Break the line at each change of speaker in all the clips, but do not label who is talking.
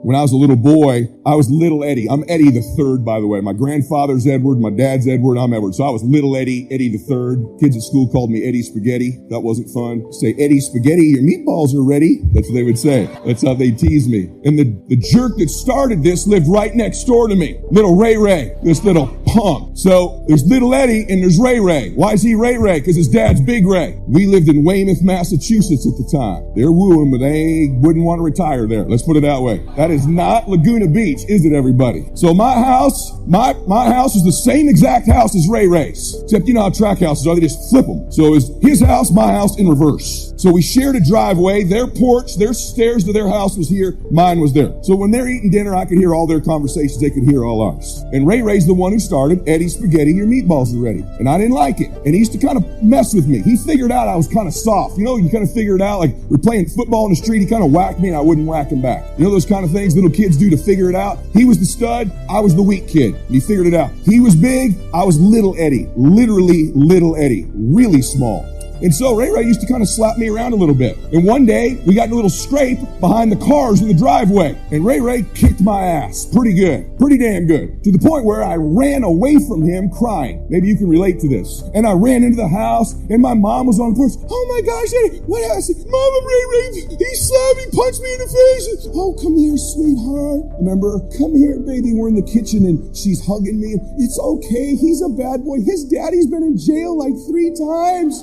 When I was a little boy, I was little Eddie. I'm Eddie the third, by the way. My grandfather's Edward, my dad's Edward, I'm Edward. So I was little Eddie, Eddie the third. Kids at school called me Eddie Spaghetti. That wasn't fun. Say, Eddie Spaghetti, your meatballs are ready. That's what they would say. That's how they tease me. And the jerk that started this lived right next door to me. Little Ray Ray, this little punk. So there's little Eddie and there's Ray Ray. Why is he Ray Ray? Because his dad's Big Ray. We lived in Weymouth, Massachusetts at the time. They're wooing, but they wouldn't want to retire there. Let's put it that way. That is not Laguna Beach, is it, everybody? So my house is the same exact house as Ray Ray's. Except you know how track houses are, they just flip them. So it was his house, my house in reverse. So we shared a driveway. Their porch, their stairs to their house was here. Mine was there. So when they're eating dinner, I could hear all their conversations. They could hear all ours. And Ray Ray's the one who started, Eddie Spaghetti, your meatballs are ready. And I didn't like it. And he used to kind of mess with me. He figured out I was kind of soft. You know, you kind of figure it out. Like we're playing football in the street. He kind of whacked me and I wouldn't whack him back. You know those kind of things little kids do to figure it out? He was the stud. I was the weak kid. And he figured it out. He was big. I was little Eddie. Literally little Eddie. Really small. And so Ray Ray used to kind of slap me around a little bit. And one day, we got in a little scrape behind the cars in the driveway. And Ray Ray kicked my ass. Pretty good. Pretty damn good. To the point where I ran away from him crying. Maybe you can relate to this. And I ran into the house, and my mom was on the porch. Oh my gosh, Eddie, what happened? Mama, Ray Ray, he slapped me, punched me in the face. Oh, come here, sweetheart. Remember? Come here, baby. We're in the kitchen, and she's hugging me. It's okay. He's a bad boy. His daddy's been in jail like 3 times.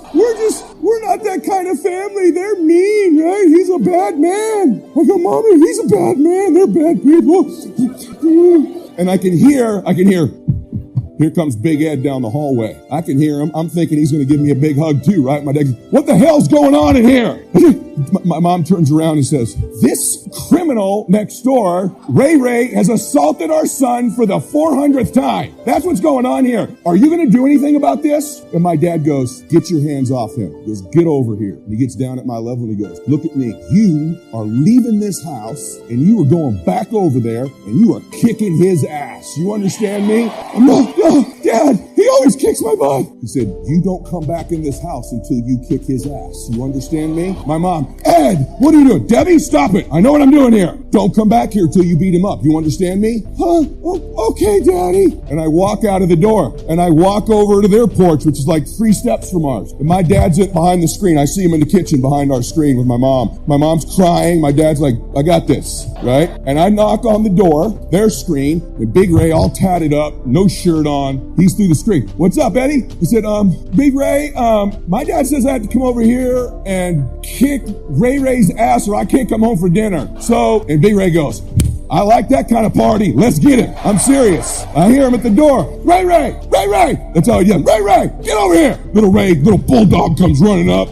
We're not that kind of family. They're mean, right? He's a bad man. I go, Mommy, he's a bad man. They're bad people. And I can hear, here comes Big Ed down the hallway. I can hear him. I'm thinking he's going to give me a big hug too, right? My dad goes, what the hell's going on in here? My mom turns around and says, this criminal next door, Ray Ray, has assaulted our son for the 400th time. That's what's going on here. Are you going to do anything about this? And my dad goes, get your hands off him. He goes, get over here. And he gets down at my level and he goes, look at me. You are leaving this house and you are going back over there and you are kicking his ass. You understand me? I'm not, no, Dad, he always kicks my butt. He said, you don't come back in this house until you kick his ass. You understand me? My mom, Ed, what are you doing? Debbie, stop it. I know what I'm doing here. Don't come back here till you beat him up. You understand me? Huh? Oh, okay, Daddy. And I walk out of the door and I walk over to their porch, which is like 3 steps from ours. And my dad's behind the screen. I see him in the kitchen behind our screen with my mom. My mom's crying. My dad's like, I got this, right? And I knock on the door, their screen, and Big Ray all tatted up, no shirt on. He's through the screen. What's up, Eddie? He said, Big Ray, my dad says I have to come over here and kick Ray Ray's ass or I can't come home for dinner. So, and Big Ray goes, I like that kind of party. Let's get it. I'm serious. I hear him at the door. Ray Ray, Ray Ray. That's how he yells. Ray Ray, get over here. Little Ray, little bulldog comes running up.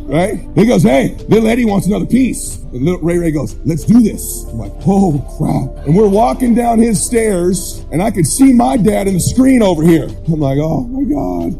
Right? He goes, hey, little Eddie wants another piece. And little Ray Ray goes, let's do this. I'm like, oh crap. And we're walking down his stairs and I could see my dad in the screen over here. I'm like, oh my God.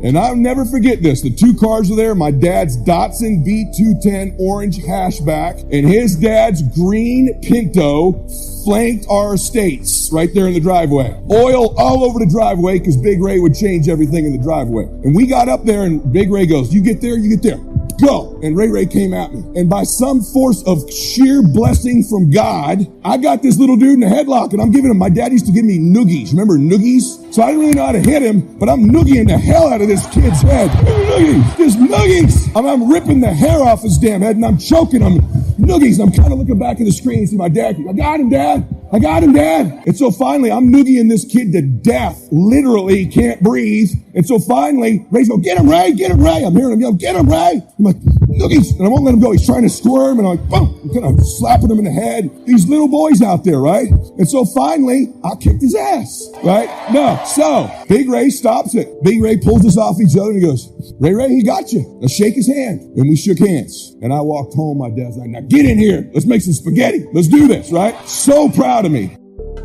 And I'll never forget this. The 2 cars were there. My dad's Datsun B210 orange hatchback and his dad's green Pinto flanked our estates right there in the driveway. Oil all over the driveway because Big Ray would change everything in the driveway. And we got up there and Big Ray goes, you get there, you get there. Go. And Ray Ray came at me. And by some force of sheer blessing from God, I got this little dude in a headlock and I'm giving him, my dad used to give me noogies. Remember noogies? So I didn't really know how to hit him, but I'm noogieing the hell out of this kid's head. Noogies. Just noogies. I'm ripping the hair off his damn head and I'm choking him. Noogies. I'm kind of looking back at the screen and see my dad. I got him, Dad. I got him, Dad. And so finally, I'm noogieing this kid to death. Literally can't breathe. And so finally, Ray's going, get him, Ray, get him, Ray. I'm hearing him yell, get him, Ray. I'm like, noogies. And I won't let him go. He's trying to squirm. And I'm like, boom. I'm kind of slapping him in the head. These little boys out there, right? And so finally, I kicked his ass, right? No. So Big Ray stops it. Big Ray pulls us off each other and he goes, Ray, he got you. Let's shake his hand. And we shook hands. And I walked home. My dad's like, now get in here. Let's make some spaghetti. Let's do this, right? So proud of me.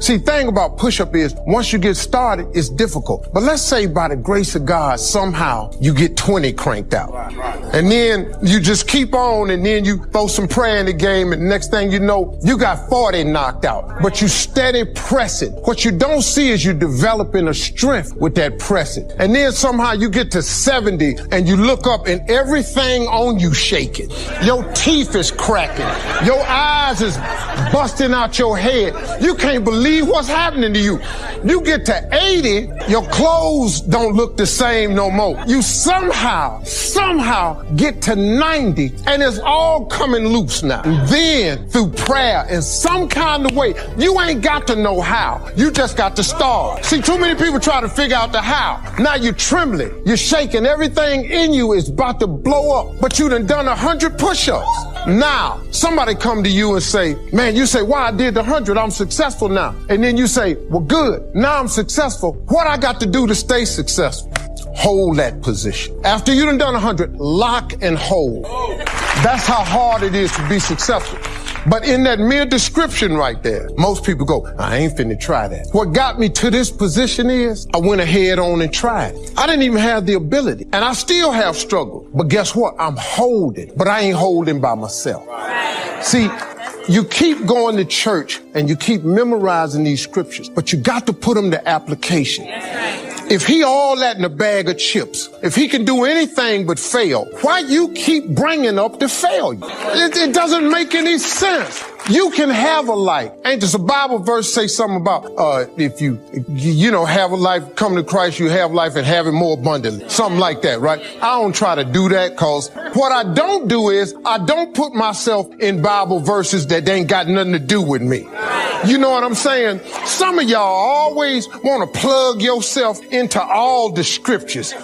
See, thing about push-up is once you get started, it's difficult. But let's say by the grace of God, somehow you get 20 cranked out. And then you just keep on, and then you throw some prayer in the game, and the next thing you know, you got 40 knocked out. But you steady pressing. What you don't see is you developing a strength with that pressing. And then somehow you get to 70, and you look up, and everything on you shaking. Your teeth is cracking. Your eyes is busting out your head. You can't believe what's happening to you. You get to 80, your clothes don't look the same no more. You somehow get to 90, and it's all coming loose now. And then through prayer in some kind of way, you ain't got to know how. You just got to start. See, too many people try to figure out the how. Now you're trembling. You're shaking. Everything in you is about to blow up. But you done 100 push-ups. Now, somebody come to you and say, man, you say, why I did 100, I'm successful now. And then you say, well, good, now I'm successful. What I got to do to stay successful? Hold that position. After you done 100, lock and hold. That's how hard it is to be successful. But in that mere description right there, most people go, I ain't finna try that. What got me to this position is I went ahead on and tried. I didn't even have the ability, and I still have struggle. But guess what? I'm holding, but I ain't holding by myself. See, you keep going to church and you keep memorizing these scriptures, but you got to put them to application. If he all that in a bag of chips, if he can do anything but fail, why you keep bringing up the failure? It doesn't make any sense. You can have a life. Ain't this a Bible verse say something about, if you have a life, come to Christ, you have life and have it more abundantly. Something like that, right? I don't try to do that, cause what I don't do is I don't put myself in Bible verses that ain't got nothing to do with me. You know what I'm saying? Some of y'all always want to plug yourself into all the scriptures.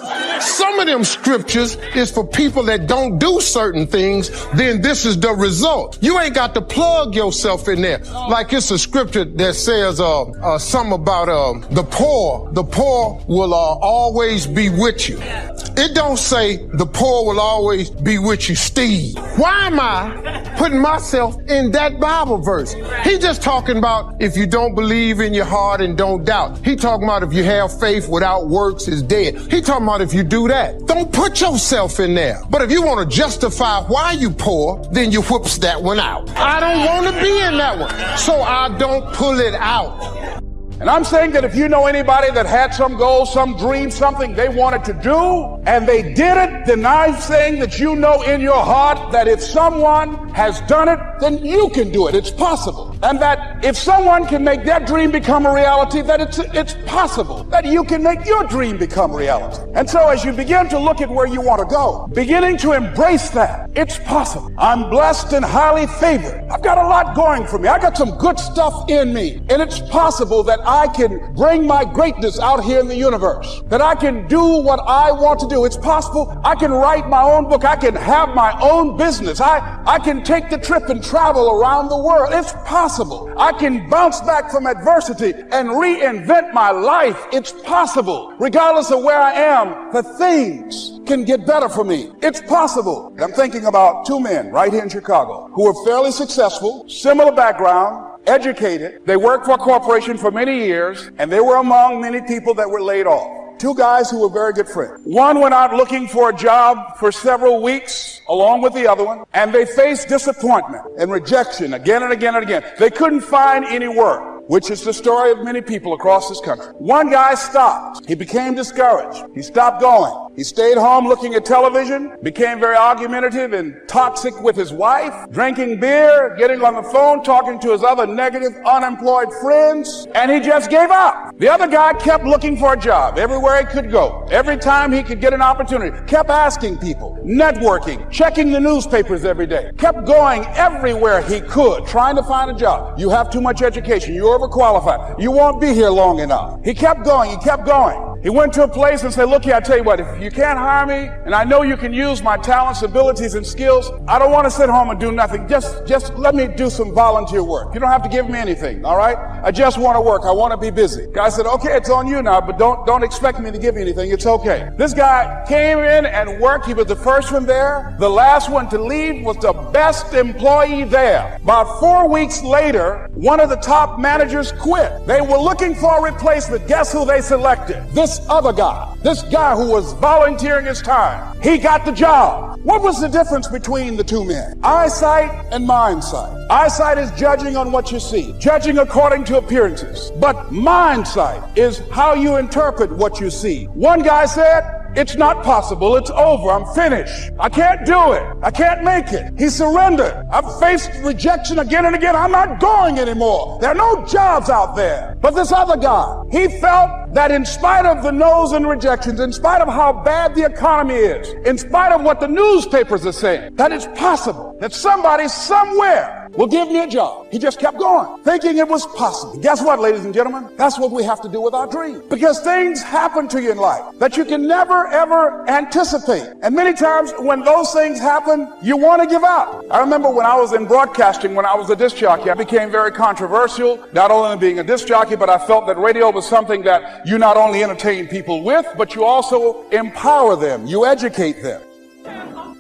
Some of them scriptures is for people that don't do certain things, then this is the result. You ain't got to plug yourself in there. Like it's a scripture that says something about the poor. The poor will always be with you. It don't say the poor will always be with you, Steve. Why am I putting myself in that Bible verse? He just talking about if you don't believe in your heart and don't doubt. He talking about if you have faith without works is dead. He talking about if you do that. Don't put yourself in there. But if you want to justify why you poor, then you whoops that one out. I don't want to be in that one, so I don't pull it out.
And I'm saying that if you know anybody that had some goal, some dream, something they wanted to do, and they did it, then I'm saying that you know in your heart that if someone has done it, then you can do it. It's possible. And that if someone can make their dream become a reality, that it's possible that you can make your dream become reality. And so as you begin to look at where you want to go, beginning to embrace that, it's possible. I'm blessed and highly favored. I've got a lot going for me. I got some good stuff in me. And it's possible that I can bring my greatness out here in the universe, that I can do what I want to do. It's possible I can write my own book. I can have my own business. I can take the trip and travel around the world. It's possible. I can bounce back from adversity and reinvent my life. It's possible. Regardless of where I am, the things can get better for me. It's possible. I'm thinking about two men right here in Chicago who are fairly successful, similar background, educated. They worked for a corporation for many years, and they were among many people that were laid off. Two guys who were very good friends. One went out looking for a job for several weeks along with the other one, and they faced disappointment and rejection again and again and again. They couldn't find any work, which is the story of many people across this country. One guy stopped. He became discouraged. He stopped going. He stayed home looking at television, became very argumentative and toxic with his wife, drinking beer, getting on the phone, talking to his other negative, unemployed friends, and he just gave up. The other guy kept looking for a job everywhere he could go. Every time he could get an opportunity, kept asking people, networking, checking the newspapers every day, kept going everywhere he could, trying to find a job. You have too much education. You're overqualified. You won't be here long enough. He kept going. He kept going. He went to a place and said, look here, I tell you what, if you can't hire me, and I know you can use my talents, abilities, and skills, I don't want to sit home and do nothing. Just let me do some volunteer work. You don't have to give me anything, all right? I just want to work. I want to be busy. Guy said, okay, it's on you now, but don't expect me to give you anything. It's okay. This guy came in and worked. He was the first one there. The last one to leave was the best employee there. About 4 weeks later, one of the top managers quit. They were looking for a replacement. Guess who they selected? This other guy. This guy who was volunteering his time. He got the job. What was the difference between the two men? Eyesight and mindsight. Eyesight is judging on what you see, judging according to appearances. But mindsight is how you interpret what you see. One guy said, it's not possible. It's over. I'm finished. I can't do it. I can't make it. He surrendered. I've faced rejection again and again. I'm not going anymore. There are no jobs out there. But this other guy, he felt that in spite of the no's and rejections, in spite of how bad the economy is, in spite of what the newspapers are saying, that it's possible that somebody somewhere will give me a job. He just kept going, thinking it was possible. Guess what, ladies and gentlemen? That's what we have to do with our dreams. Because things happen to you in life that you can never, ever anticipate. And many times when those things happen, you want to give up. I remember when I was in broadcasting, when I was a disc jockey, I became very controversial, not only in being a disc jockey, but I felt that radio was something that you not only entertain people with, but you also empower them, you educate them.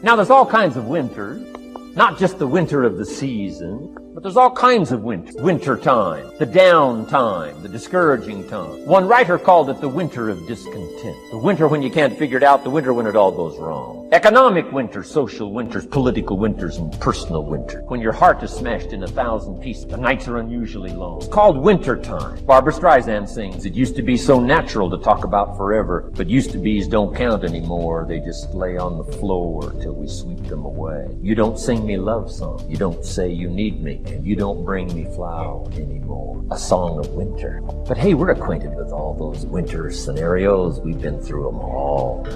Now there's all kinds of winters. Not just the winter of the season, but there's all kinds of winter. Winter time, the down time, the discouraging time. One writer called it the winter of discontent. The winter when you can't figure it out, the winter when it all goes wrong. Economic winters, social winters, political winters, and personal winter. When your heart is smashed in 1,000 pieces, the nights are unusually long. It's called winter time. Barbra Streisand sings, it used to be so natural to talk about forever, but used to be's don't count anymore. They just lay on the floor till we sweep them away. You don't sing me love song. You don't say you need me. And you don't bring me flowers anymore. A song of winter. But hey, we're acquainted with all those winter scenarios. We've been through them all.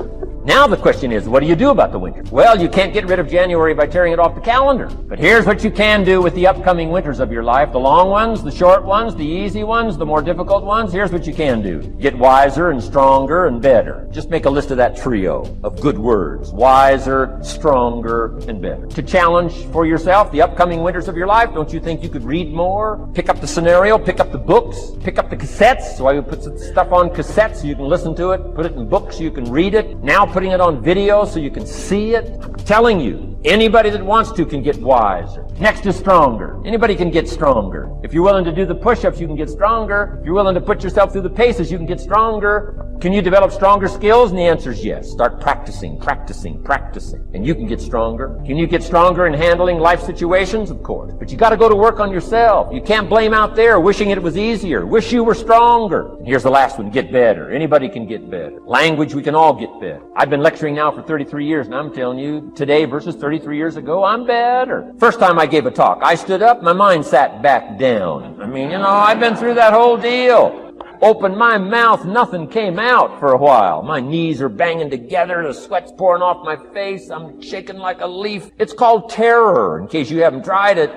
Now the question is, what do you do about the winter? Well, you can't get rid of January by tearing it off the calendar. But here's what you can do with the upcoming winters of your life. The long ones, the short ones, the easy ones, the more difficult ones. Here's what you can do. Get wiser and stronger and better. Just make a list of that trio of good words. Wiser, stronger, and better. To challenge for yourself the upcoming winters of your life, don't you think you could read more? Pick up the scenario, pick up the books, pick up the cassettes. So I would put some stuff on cassettes so you can listen to it, put it in books so you can read it. Now putting it on video so you can see it. I'm telling you, anybody that wants to can get wiser. Next is stronger. Anybody can get stronger. If you're willing to do the push-ups, you can get stronger. If you're willing to put yourself through the paces, you can get stronger. Can you develop stronger skills? And the answer is yes. Start practicing, practicing, practicing. And you can get stronger. Can you get stronger in handling life situations? Of course. But you got to go to work on yourself. You can't blame out there wishing it was easier. Wish you were stronger. And here's the last one. Get better. Anybody can get better. Language, we can all get better. I've been lecturing now for 33 years, and I'm telling you, today versus 33 years ago, I'm better. First time I gave a talk, I stood up, my mind sat back down. I mean, I've been through that whole deal. Opened my mouth, nothing came out for a while. My knees are banging together, the sweat's pouring off my face, I'm shaking like a leaf. It's called terror, in case you haven't tried it.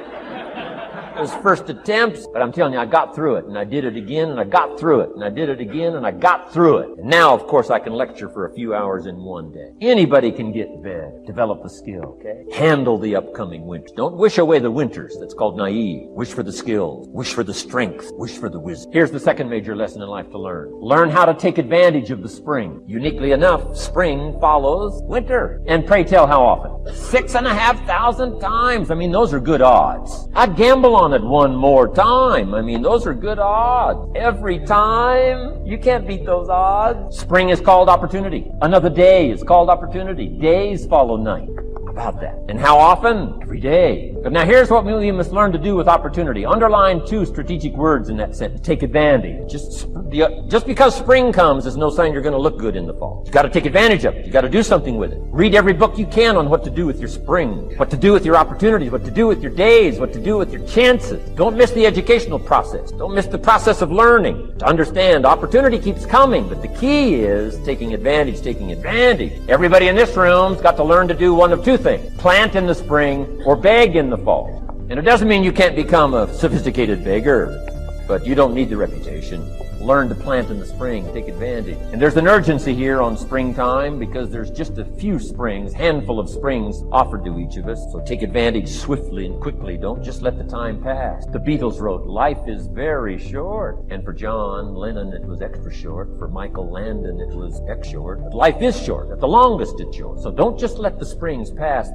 Those first attempts, but I'm telling you, I got through it, and I did it again, and I got through it, and I did it again, and I got through it. And now, of course, I can lecture for a few hours in one day. Anybody can get better. Develop the skill, okay? Handle the upcoming winter. Don't wish away the winters. That's called naive. Wish for the skills. Wish for the strength. Wish for the wisdom. Here's the second major lesson in life to learn. Learn how to take advantage of the spring. Uniquely enough, spring follows winter. And pray tell how often? 6,500 times. I mean, those are good odds. I'd gamble on it one more time. I mean, those are good odds. Every time. You can't beat those odds. Spring is called opportunity. Another day is called opportunity. Days follow night. About that. And how often? Every day. But now here's what we must learn to do with opportunity. Underline 2 strategic words in that sentence. Take advantage. Just because spring comes is no sign you're going to look good in the fall. You got to take advantage of it. You got to do something with it. Read every book you can on what to do with your spring, what to do with your opportunities, what to do with your days, what to do with your chances. Don't miss the educational process. Don't miss the process of learning. To understand, opportunity keeps coming, but the key is taking advantage, taking advantage. Everybody in this room's got to learn to do one of two things. Plant in the spring or beg in the fall. And it doesn't mean you can't become a sophisticated beggar, but you don't need the reputation. Learn to plant in the spring. Take advantage. And there's an urgency here on springtime because there's just a few springs, handful of springs offered to each of us. So take advantage swiftly and quickly. Don't just let the time pass. The Beatles wrote, life is very short. And for John Lennon, it was extra short. For Michael Landon, it was X short. But life is short. At the longest, it's short. So don't just let the springs pass.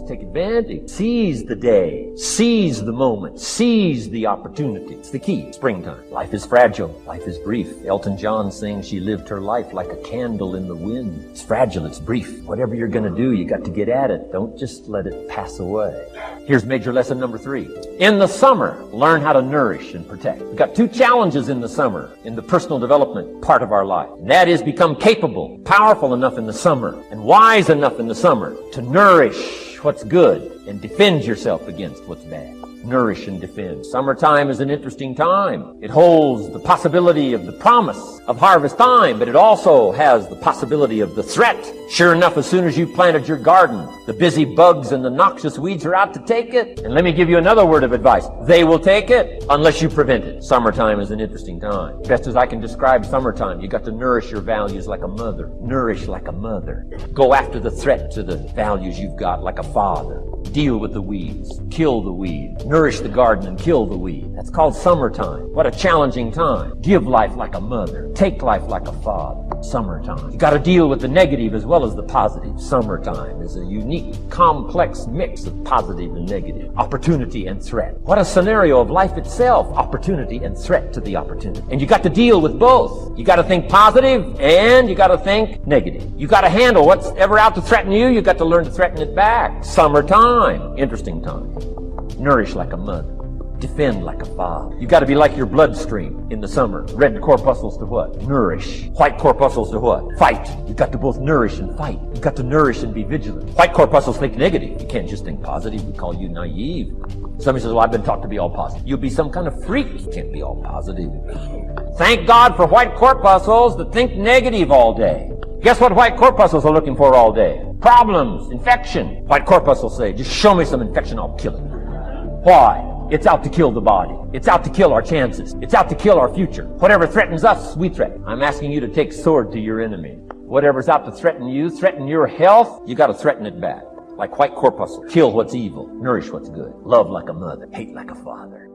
Take advantage. Seize the day. Seize the moment. Seize the opportunity. It's the key. Springtime. Life is fragile. Life is brief. Elton John sings she lived her life like a candle in the wind. It's fragile. It's brief. Whatever you're going to do, you got to get at it. Don't just let it pass away. Here's major lesson number 3. In the summer, learn how to nourish and protect. We've got 2 challenges in the summer in the personal development part of our life. And that is become capable, powerful enough in the summer, and wise enough in the summer to nourish what's good and defend yourself against what's bad. Nourish and defend. Summertime is an interesting time. It holds the possibility of the promise of harvest time, but it also has the possibility of the threat. Sure enough, as soon as you planted your garden, the busy bugs and the noxious weeds are out to take it. And let me give you another word of advice. They will take it unless you prevent it. Summertime is an interesting time. Best as I can describe summertime, you got to nourish your values like a mother. Nourish like a mother. Go after the threat to the values you've got like a father. Deal with the weeds. Kill the weed. Nourish the garden and kill the weed. That's called summertime. What a challenging time. Give life like a mother. Take life like a father. Summertime. You got to deal with the negative as well as the positive. Summertime is a unique, complex mix of positive and negative. Opportunity and threat. What a scenario of life itself. Opportunity and threat to the opportunity. And you got to deal with both. You got to think positive and you got to think negative. You got to handle what's ever out to threaten you. You got to learn to threaten it back. Summertime. Interesting time. Nourish like a mother. Defend like a father. You got to be like your bloodstream in the summer. Red corpuscles to what? Nourish. White corpuscles to what? Fight. You got to both nourish and fight. You got to nourish and be vigilant. White corpuscles think negative. You can't just think positive. We call you naive. Somebody says, well, I've been taught to be all positive. You'll be some kind of freak. You can't be all positive. Thank God for white corpuscles that think negative all day. Guess what white corpuscles are looking for all day? Problems, infection. White corpuscles say, just show me some infection, I'll kill it. Why? It's out to kill the body. It's out to kill our chances. It's out to kill our future. Whatever threatens us, we threaten. I'm asking you to take sword to your enemy. Whatever's out to threaten you, threaten your health, you got to threaten it back. Like white corpuscle. Kill what's evil. Nourish what's good. Love like a mother. Hate like a father.